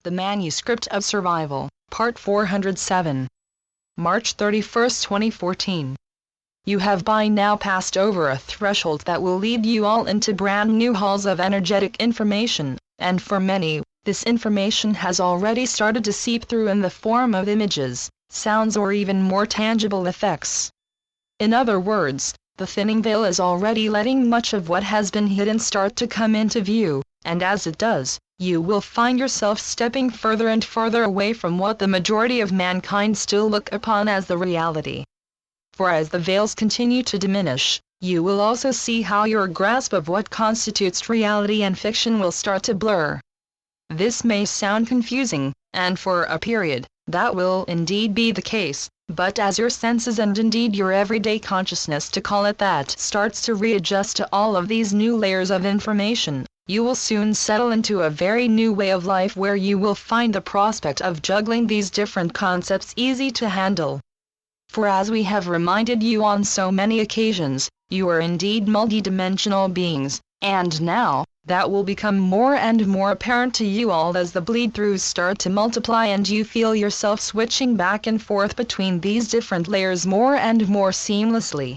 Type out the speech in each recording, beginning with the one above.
The Manuscript of Survival, Part 407. March 31, 2014. You have by now passed over a threshold that will lead you all into brand new halls of energetic information, and for many, this information has already started to seep through in the form of images, sounds, or even more tangible effects. In other words, the thinning veil is already letting much of what has been hidden start to come into view, and as it does, you will find yourself stepping further and further away from what the majority of mankind still look upon as the reality. For as the veils continue to diminish, you will also see how your grasp of what constitutes reality and fiction will start to blur. This may sound confusing, and for a period, that will indeed be the case, but as your senses and indeed your everyday consciousness, to call it that, starts to readjust to all of these new layers of information, you will soon settle into a very new way of life where you will find the prospect of juggling these different concepts easy to handle. For as we have reminded you on so many occasions, you are indeed multidimensional beings, and now, that will become more and more apparent to you all as the bleed-throughs start to multiply and you feel yourself switching back and forth between these different layers more and more seamlessly.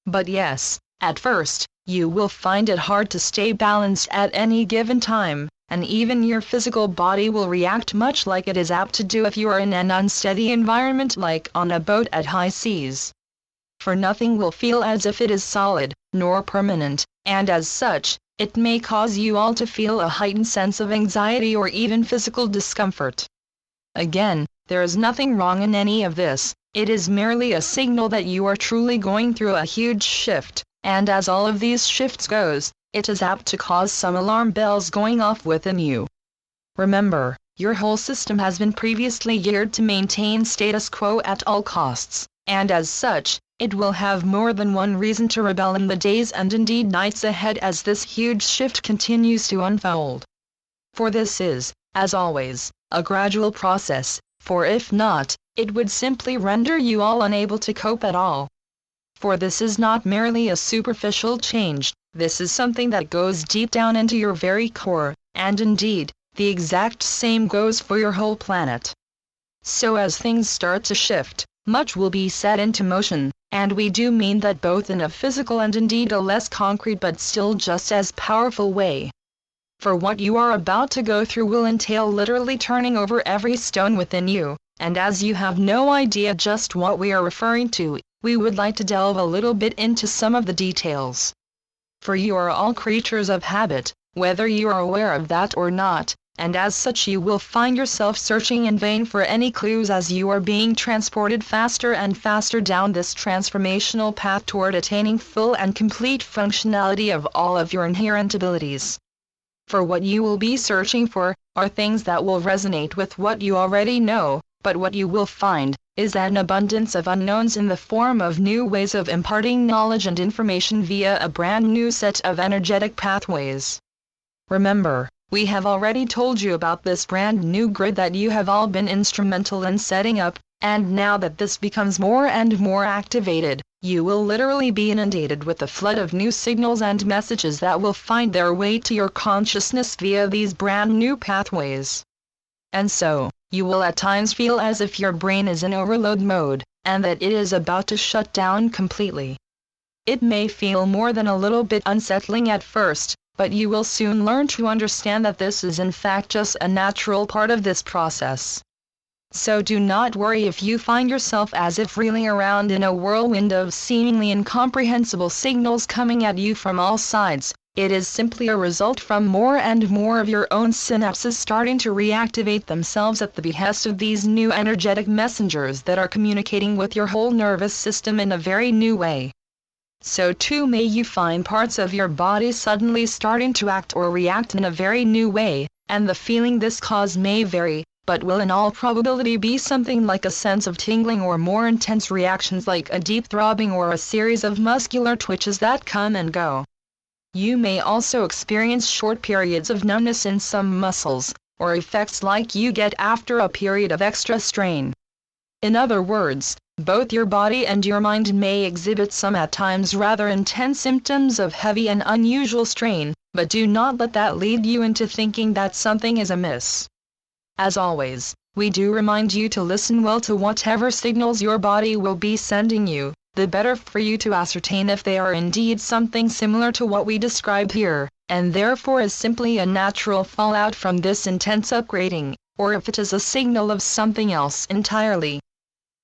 But yes, at first, you will find it hard to stay balanced at any given time, and even your physical body will react much like it is apt to do if you are in an unsteady environment like on a boat at high seas. For nothing will feel as if it is solid, nor permanent, and as such, it may cause you all to feel a heightened sense of anxiety or even physical discomfort. Again, there is nothing wrong in any of this, it is merely a signal that you are truly going through a huge shift, and as all of these shifts goes, it is apt to cause some alarm bells going off within you. Remember, your whole system has been previously geared to maintain status quo at all costs, and as such, it will have more than one reason to rebel in the days and indeed nights ahead as this huge shift continues to unfold. For this is, as always, a gradual process, for if not, it would simply render you all unable to cope at all. For this is not merely a superficial change, this is something that goes deep down into your very core, and indeed, the exact same goes for your whole planet. So as things start to shift, much will be set into motion, and we do mean that both in a physical and indeed a less concrete but still just as powerful way. For what you are about to go through will entail literally turning over every stone within you, and as you have no idea just what we are referring to, we would like to delve a little bit into some of the details. For you are all creatures of habit, whether you are aware of that or not, and as such you will find yourself searching in vain for any clues as you are being transported faster and faster down this transformational path toward attaining full and complete functionality of all of your inherent abilities. For what you will be searching for are things that will resonate with what you already know, but what you will find is an abundance of unknowns in the form of new ways of imparting knowledge and information via a brand new set of energetic pathways. Remember, we have already told you about this brand new grid that you have all been instrumental in setting up, and now that this becomes more and more activated, you will literally be inundated with a flood of new signals and messages that will find their way to your consciousness via these brand new pathways. And so, you will at times feel as if your brain is in overload mode, and that it is about to shut down completely. It may feel more than a little bit unsettling at first, but you will soon learn to understand that this is in fact just a natural part of this process. So do not worry if you find yourself as if reeling around in a whirlwind of seemingly incomprehensible signals coming at you from all sides. It is simply a result from more and more of your own synapses starting to reactivate themselves at the behest of these new energetic messengers that are communicating with your whole nervous system in a very new way. So too may you find parts of your body suddenly starting to act or react in a very new way, and the feeling this cause may vary, but will in all probability be something like a sense of tingling or more intense reactions like a deep throbbing or a series of muscular twitches that come and go. You may also experience short periods of numbness in some muscles, or effects like you get after a period of extra strain. In other words, both your body and your mind may exhibit some at times rather intense symptoms of heavy and unusual strain, but do not let that lead you into thinking that something is amiss. As always, we do remind you to listen well to whatever signals your body will be sending you, the better for you to ascertain if they are indeed something similar to what we describe here, and therefore is simply a natural fallout from this intense upgrading, or if it is a signal of something else entirely.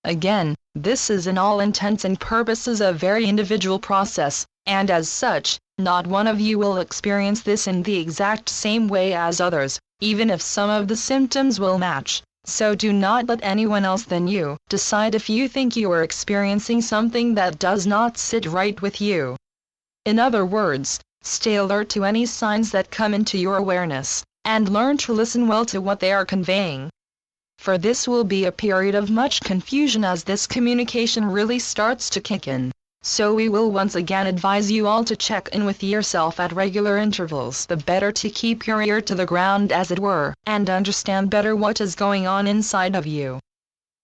Again, this is in all intents and purposes a very individual process, and as such, not one of you will experience this in the exact same way as others, even if some of the symptoms will match. So do not let anyone else than you decide if you think you are experiencing something that does not sit right with you. In other words, stay alert to any signs that come into your awareness, and learn to listen well to what they are conveying. For this will be a period of much confusion as this communication really starts to kick in. So we will once again advise you all to check in with yourself at regular intervals, the better to keep your ear to the ground as it were, and understand better what is going on inside of you.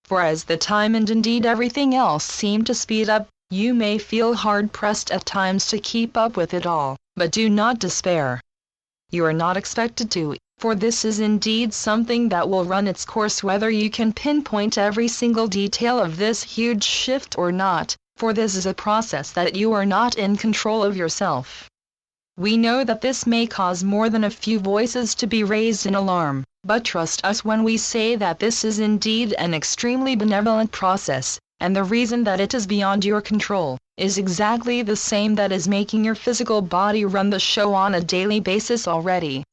For as the time and indeed everything else seem to speed up, you may feel hard-pressed at times to keep up with it all, but do not despair. You are not expected to, for this is indeed something that will run its course whether you can pinpoint every single detail of this huge shift or not. For this is a process that you are not in control of yourself. We know that this may cause more than a few voices to be raised in alarm, but trust us when we say that this is indeed an extremely benevolent process, and the reason that it is beyond your control is exactly the same that is making your physical body run the show on a daily basis already.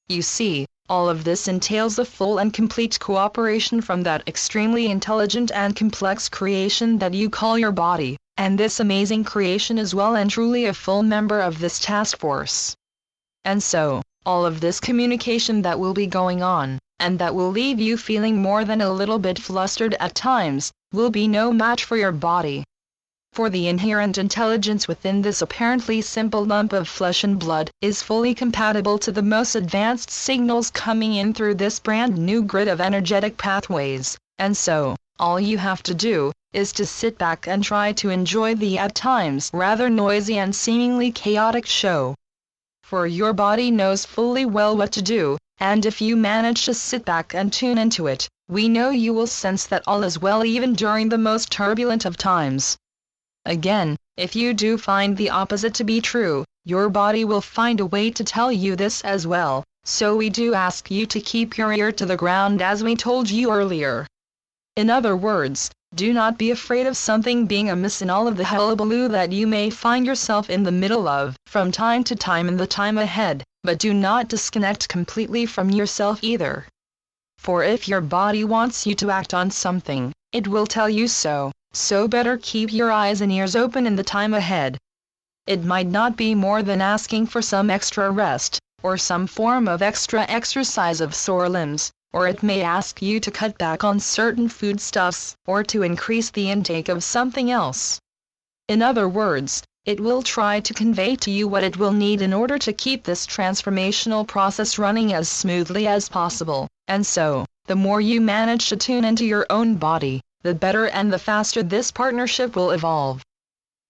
You see, all of this entails the full and complete cooperation from that extremely intelligent and complex creation that you call your body, and this amazing creation is well and truly a full member of this task force. And so, all of this communication that will be going on, and that will leave you feeling more than a little bit flustered at times, will be no match for your body. For the inherent intelligence within this apparently simple lump of flesh and blood is fully compatible to the most advanced signals coming in through this brand new grid of energetic pathways, and so, all you have to do is to sit back and try to enjoy the at times rather noisy and seemingly chaotic show. For your body knows fully well what to do, and if you manage to sit back and tune into it, we know you will sense that all is well even during the most turbulent of times. Again, if you do find the opposite to be true, your body will find a way to tell you this as well, so we do ask you to keep your ear to the ground as we told you earlier. In other words, do not be afraid of something being amiss in all of the hullabaloo that you may find yourself in the middle of from time to time in the time ahead, but do not disconnect completely from yourself either. For if your body wants you to act on something, it will tell you so. So better keep your eyes and ears open in the time ahead. It might not be more than asking for some extra rest, or some form of extra exercise of sore limbs, or it may ask you to cut back on certain foodstuffs, or to increase the intake of something else. In other words, it will try to convey to you what it will need in order to keep this transformational process running as smoothly as possible, and so, the more you manage to tune into your own body, the better and the faster this partnership will evolve.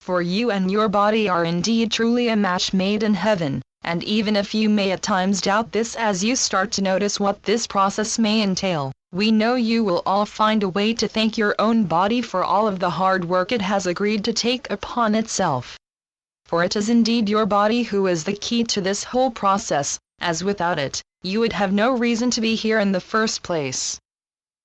For you and your body are indeed truly a match made in heaven, and even if you may at times doubt this as you start to notice what this process may entail, we know you will all find a way to thank your own body for all of the hard work it has agreed to take upon itself. For it is indeed your body who is the key to this whole process, as without it, you would have no reason to be here in the first place.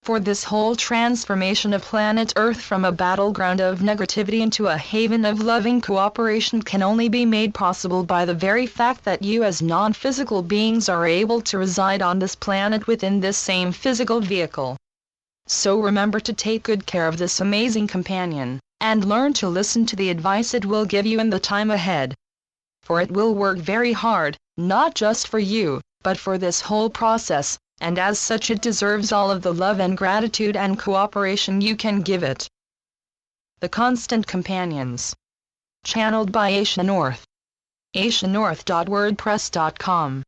For this whole transformation of planet Earth from a battleground of negativity into a haven of loving cooperation can only be made possible by the very fact that you as non-physical beings are able to reside on this planet within this same physical vehicle. So remember to take good care of this amazing companion, and learn to listen to the advice it will give you in the time ahead. For it will work very hard, not just for you, but for this whole process, and as such it deserves all of the love and gratitude and cooperation you can give it. The Constant Companions. Channeled by Asia North. asianorth.wordpress.com